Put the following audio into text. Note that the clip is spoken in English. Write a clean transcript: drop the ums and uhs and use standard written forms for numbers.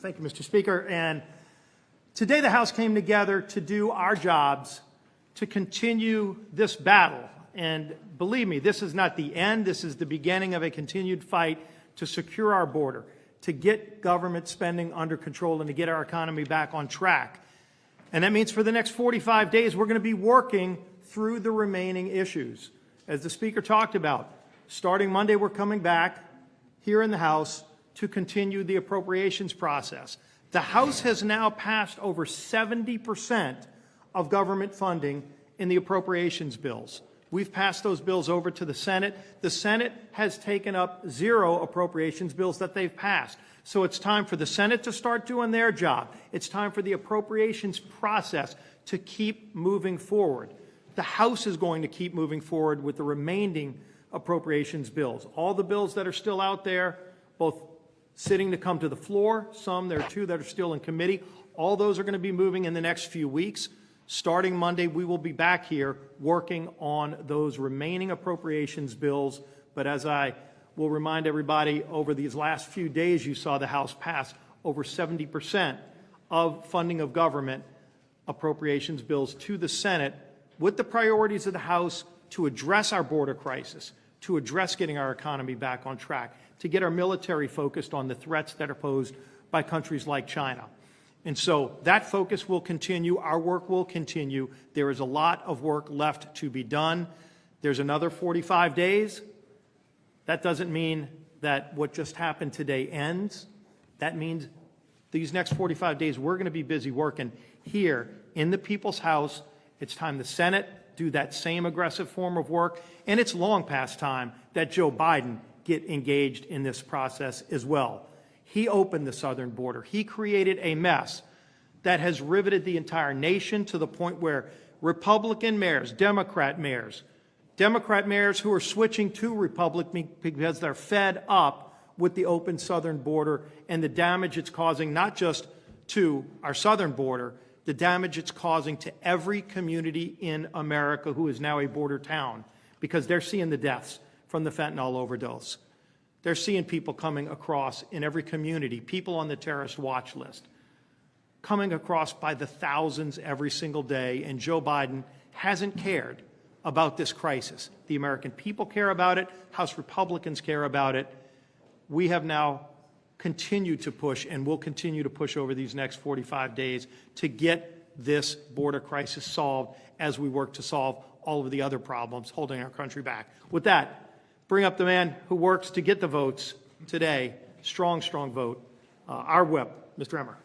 Thank you, Mr. Speaker. And today the House came together to do our jobs to continue this battle. And believe me, this is not the end. This is the beginning of a continued fight to secure our border, to get government spending under control, and to get our economy back on track. And that means for the next 45 days, we're going to be working through the remaining issues. As the Speaker talked about, starting Monday, we're coming back here in the House to continue the appropriations process. The House has now passed over 70% of government funding in the appropriations bills. We've passed those bills over to the Senate. The Senate has taken up 0 appropriations bills that they've passed. So it's time for the Senate to start doing their job. It's time for the appropriations process to keep moving forward. The House is going to keep moving forward with the remaining appropriations bills. All the bills that are still out there, both sitting to come to the floor, there are 2 that are still in committee. All those are going to be moving in the next few weeks. Starting Monday, we will be back here working on those remaining appropriations bills. But as I will remind everybody, over these last few days, you saw the House pass over 70% of funding of government appropriations bills to the Senate with the priorities of the House to address our border crisis, to address getting our economy back on track, to get our military focused on the threats that are posed by countries like China. And so that focus will continue. Our work will continue. There is a lot of work left to be done. There's another 45 days. That doesn't mean that what just happened today ends. That means these next 45 days we're going to be busy working here in the People's House. It's time the Senate do that same aggressive form of work, and it's long past time that Joe Biden get engaged in this process as well. He opened the southern border. He created a mess that has riveted the entire nation to the point where Republican mayors, Democrat mayors who are switching to Republican because they're fed up with the open southern border and the damage it's causing not just to our southern border, the damage it's causing to every community in America who is now a border town, because they're seeing the deaths from the fentanyl overdose. They're seeing people coming across in every community, people on the terrorist watch list, coming across by the thousands every single day, and Joe Biden hasn't cared about this crisis. The American people care about it. House Republicans care about it. We have now continued to push and will continue to push over these next 45 days to get this border crisis solved as we work to solve all of the other problems holding our country back. With that, bring up the man who works to get the votes today. Strong, strong vote. Our whip, Mr. Emmer.